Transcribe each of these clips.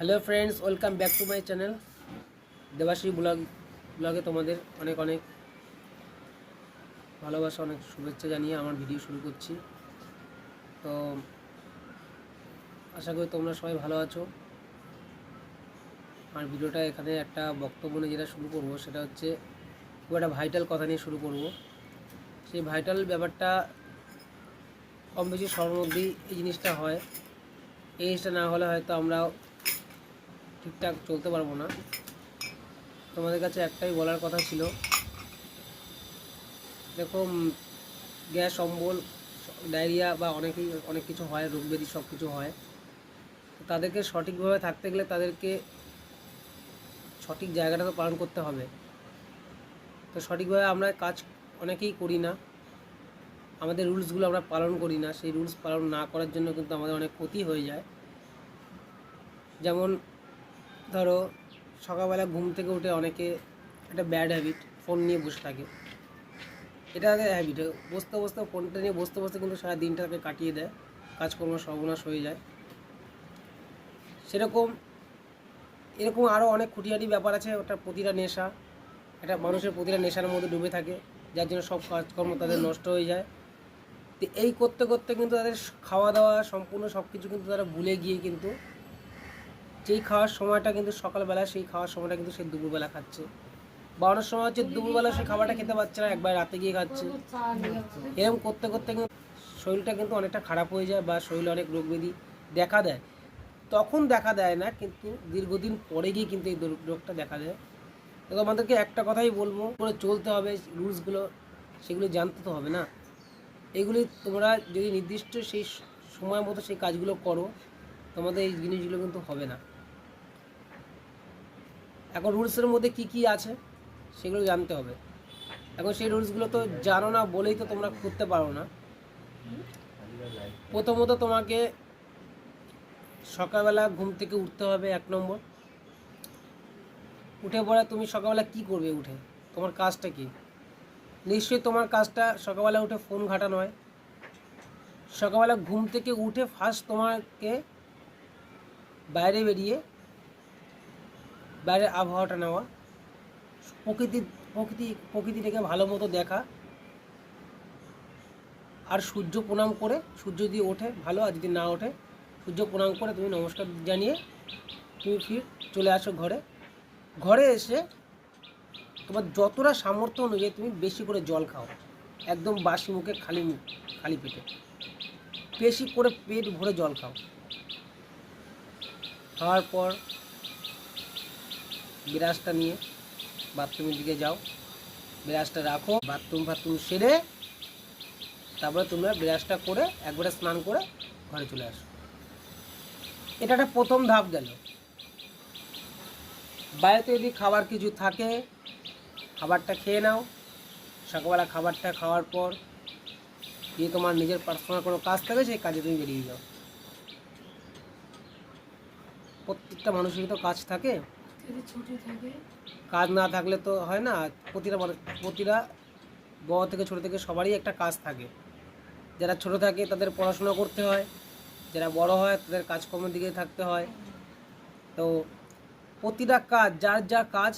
Hello friends, welcome back to my channel Debashree ব্লগে তোমাদের অনেক অনেক ভালোবাসা, অনেক শুভেচ্ছা জানিয়ে আমার ভিডিও শুরু করছি। তো আশা করি তোমরা সবাই ভালো আছো। আর ভিডিওটা এখানে একটা বক্তব্য নিয়ে যেটা শুরু করব সেটা হচ্ছে খুব একটা ভাইটাল কথা নিয়ে শুরু করব। সেই ভাইটাল ব্যাপারটা কম বেশি সবার মধ্যেই এই জিনিসটা হয়। এই জিনিসটা না হলে হয়তো আমরা ঠিকঠাক চলতে পারবো না। তোমাদের কাছে একটাই বলার কথা ছিল, দেখো গ্যাস অম্বল ডায়রিয়া বা অনেক কিছু হয়, রোগ ব্যাধি সব কিছু হয়। তাদেরকে সঠিকভাবে থাকতে গেলে তাদেরকে সঠিক জায়গাটা তো পালন করতে হবে। তো সঠিকভাবে আমরা কাজ অনেকেই করি না, আমাদের রুলসগুলো আমরা পালন করি না। সেই রুলস পালন না করার জন্য কিন্তু আমাদের অনেক ক্ষতি হয়ে যায়। যেমন ধরো সকালবেলা ঘুম থেকে উঠে অনেকে একটা ব্যাড হ্যাবিট, ফোন নিয়ে বসে থাকে। এটা হ্যাবিট, বসতে বসতে ফোনটা নিয়ে বসতে বসতে কিন্তু সারা দিনটাকে কাটিয়ে দেয়, কাজকর্ম সর্বনাশ হয়ে যায়। এরকম আরও অনেক খুঁটিয়াটি ব্যাপার আছে। ওটা প্রতিটা নেশা, একটা মানুষের প্রতিটা নেশার মধ্যে ডুবে থাকে, যার জন্য সব কাজকর্ম তাদের নষ্ট হয়ে যায়। তো এই করতে করতে কিন্তু তাদের খাওয়া দাওয়া সম্পূর্ণ সব কিছু কিন্তু তারা ভুলে গিয়ে কিন্তু যেই খাওয়ার সময়টা কিন্তু সকালবেলা, সেই খাওয়ার সময়টা কিন্তু সে দুপুরবেলা খাচ্ছে, বা অনেক সময় হচ্ছে দুপুরবেলা সে খাবারটা খেতে পারছে না, একবার রাতে গিয়ে খাচ্ছে। এরকম করতে করতে কিন্তু শরীরটা কিন্তু অনেকটা খারাপ হয়ে যায়, বা শরীরে অনেক রোগ ব্যাধি দেখা দেয়। তখন দেখা দেয় না, কিন্তু দীর্ঘদিন পরে গিয়ে কিন্তু এই রোগটা দেখা দেয়। তো আমাদেরকে একটা কথাই বলবো, করে চলতে হবে, রুলসগুলো সেগুলো জানতে তো হবে না। এগুলি তোমরা যদি নির্দিষ্ট সেই সময় মতো সেই কাজগুলো করো, তোমাদের এই জিনিসগুলো কিন্তু হবে না। এখন রুলসের মধ্যে কি কি আছে সেগুলো জানতে হবে। এখন সেই রুলসগুলো তো জানো না বলেই তো তোমরা করতে পারো না। প্রথমত তোমাকে সকালবেলা ঘুম থেকে উঠতে হবে, 1 নম্বর। উঠে পড়ে তুমি সকালবেলা কি করবে? উঠে তোমার কাজটা কি? নিশ্চয়ই তোমার কাজটা সকালবেলা উঠে ফোন ঘাটা নয়। সকালবেলা ঘুম থেকে উঠে ফার্স্ট তোমাকে বাইরে বেরিয়ে বাইরের আবহাওয়াটা নেওয়া, প্রকৃতিটাকে ভালো মতো দেখা, আর সূর্য প্রণাম করে, সূর্য যদি ওঠে ভালো, আর যদি না ওঠে সূর্য প্রণাম করে তুমি নমস্কার জানিয়ে তুমি ফির চলে আসো ঘরে। ঘরে এসে তোমার যতটা সামর্থ্য অনুযায়ী তুমি বেশি করে জল খাও, একদম বাসি মুখে, খালি পেটে বেশি করে পেট ভরে জল খাও। খাওয়ার পর ব্রাশটা নিয়ে বাথরুমের দিকে যাও, ব্রাশটা রাখো, বাথরুম সেরে তারপরে তোমরা ব্রাশটা করে একবারে স্নান করে ঘরে চলে আসো। এটা একটা প্রথম ধাপ গেল। বাড়িতে যদি খাবার কিছু থাকে, খাবারটা খেয়ে নাও। সকালবেলা খাবারটা খাওয়ার পর যদি তোমার নিজের পার্সোনাল কোনো কাজ থাকে, সেই কাজে তুমি বেরিয়ে যাও। প্রত্যেকটা মানুষেরই তো কাজ থাকে, কাজ না থাকলে তো হয় না। প্রতিটা বড় থেকে ছোটো থেকে সবারই একটা কাজ থাকে। যারা ছোট থাকে তাদের পড়াশোনা করতে হয়, যারা বড় হয় তাদের কাজকর্মের দিকে থাকতে হয়। তো প্রতিটা কাজ, যার যা কাজ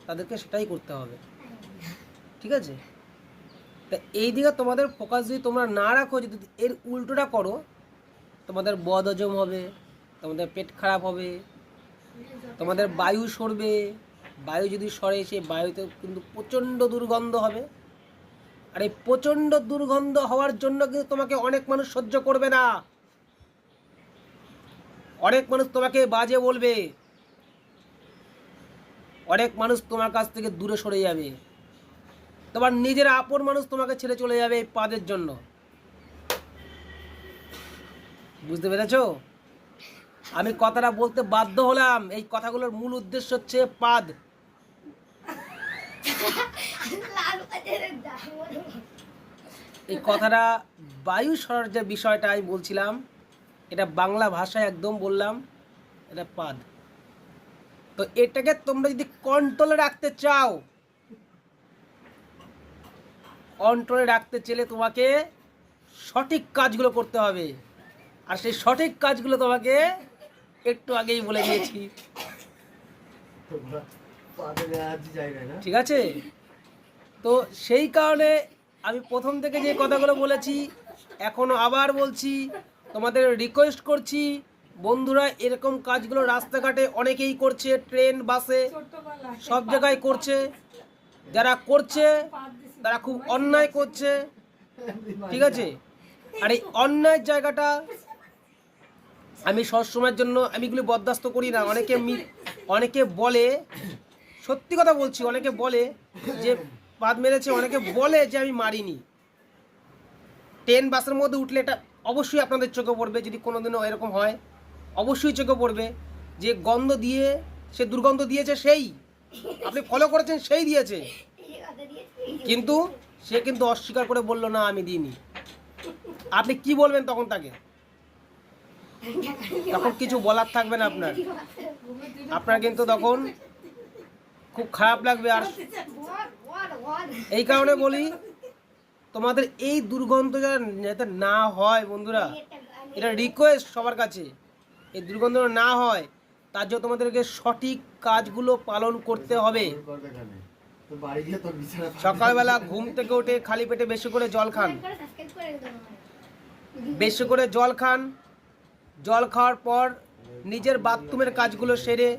তাদেরকে সেটাই করতে হবে, ঠিক আছে? তা এই দিকে তোমাদের ফোকাস যদি তোমরা না রাখো, যদি এর উল্টোটা করো, তোমাদের বদহজম হবে, তোমাদের পেট খারাপ হবে, তোমাদের বায়ু সরবে। বায়ু যদি সরে, সেই বায়ুতে কিন্তু প্রচণ্ড দুর্গন্ধ হবে। আর এই প্রচণ্ড দুর্গন্ধ হওয়ার জন্য কিন্তু তোমাকে অনেক মানুষ সহ্য করবে না। অনেক মানুষ তোমাকে বাজে বলবে, অনেক মানুষ তোমার কাছ থেকে দূরে সরে যাবে। তোমার নিজের আপন মানুষ তোমাকে ছেড়ে চলে যাবে এই পাদের জন্য। বুঝতে পেরেছো? আমি কথাটা বলতে বাধ্য হলাম। এই কথাগুলোর মূল উদ্দেশ্য হচ্ছে পাদ। এই কথাটা বায়ু সরার যে বিষয়টা আমি বলছিলাম, এটা বাংলা ভাষায় একদম বললাম, এটা পাদ। তো এটাকে তোমরা যদি কন্ট্রোলে রাখতে চাও, কন্ট্রোলে রাখতে চাইলে তোমাকে সঠিক কাজগুলো করতে হবে। আর সেই সঠিক কাজগুলো তোমাকে একটু আগেই বলে দিয়েছি, ঠিক আছে? তো সেই কারণে আমি প্রথম থেকে যে কথাগুলো বলেছি এখনো আবার বলছি, তোমাদের রিকোয়েস্ট করছি বন্ধুরা, এরকম কাজগুলো রাস্তাঘাটে অনেকেই করছে, ট্রেন বাসে সব জায়গায় করছে। যারা করছে তারা খুব অন্যায় করছে, ঠিক আছে? আর এই অন্যায় জায়গাটা আমি সবসময়ের জন্য আমি এগুলো বরদাস্ত করি না। অনেকে বলে, সত্যি কথা বলছি, অনেকে বলে যে পাদ মেরেছে, অনেকে বলে যে আমি মারিনি। ট্রেন বাসের মধ্যে উঠলে এটা অবশ্যই আপনাদের চোখে পড়বে, যদি কোনোদিনও এরকম হয় অবশ্যই চোখে পড়বে যে গন্ধ দিয়ে সে দুর্গন্ধ দিয়েছে, সেই আপনি ফলো করেছেন সেই দিয়েছে, কিন্তু সে কিন্তু অস্বীকার করে বলল না আমি দিইনি। আপনি কি বলবেন তখন তাকে? তখন কিছু বলার থাকবে না আপনার কিন্তু তখন খুব খারাপ লাগবে। আর এই কারণে বলি, তোমাদের এই দুর্গন্ধ যাতে না হয় বন্ধুরা, এটা রিকোয়েস্ট সবার কাছে, এই দুর্গন্ধ না হয় তার জন্য তোমাদেরকে সঠিক কাজগুলো পালন করতে হবে। সকালবেলা ঘুম থেকে উঠে খালি পেটে বেশি করে জল খান, বেশি করে জল খান। জল খাওয়ার পর নিজের বাথরুমের কাজগুলো সেরে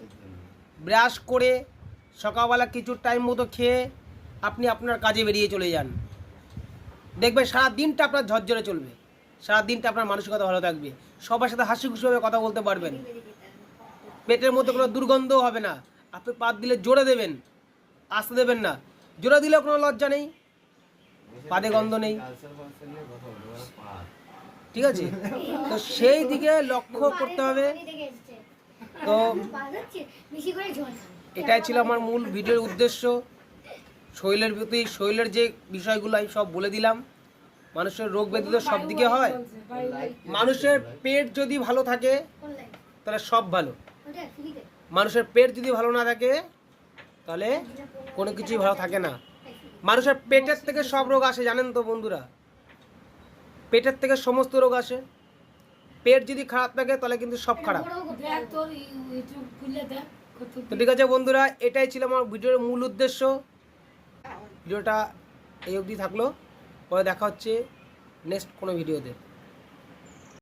ব্রাশ করে সকালবেলা কিছু টাইম মতো খেয়ে আপনি আপনার কাজে বেরিয়ে চলে যান। দেখবেন সারা দিনটা আপনার ঝরঝরে চলবে, সারা দিনটা আপনার মানসিকতা ভালো থাকবে, সবার সাথে হাসি খুশিভাবে কথা বলতে পারবেন, পেটের মধ্যে কোনো দুর্গন্ধও হবে না। আপনি পাত দিলে জোরে দেবেন, আসতে দেবেন না। জোরে দিলেও কোনো লজ্জা নেই, পাদে গন্ধ নেই, ঠিক আছে? তো সেই দিকে লক্ষ্য করতে হবে। তো এটাই ছিল আমার মূল ভিডিওর উদ্দেশ্য। শরীরের প্রতি, শরীরের যে বিষয়গুলো আমি সব বলে দিলাম। মানুষের রোগ ব্যাধি তো সব দিকে হয়। মানুষের পেট যদি ভালো থাকে তাহলে সব ভালো, মানুষের পেট যদি ভালো না থাকে তাহলে কোনো কিছুই ভালো থাকে না। মানুষের পেটের থেকে সব রোগ আসে, জানেন তো বন্ধুরা? পেটের থেকে সমস্ত রোগ আসে। পেট যদি খারাপ থাকে তাহলে কিন্তু সব খারাপ। তো ঠিক আছে বন্ধুরা, এটাই ছিল আমার ভিডিওর মূল উদ্দেশ্য। ভিডিওটা এই অবধি থাকলো, পরে দেখা হচ্ছে নেক্সট কোনো ভিডিওতে।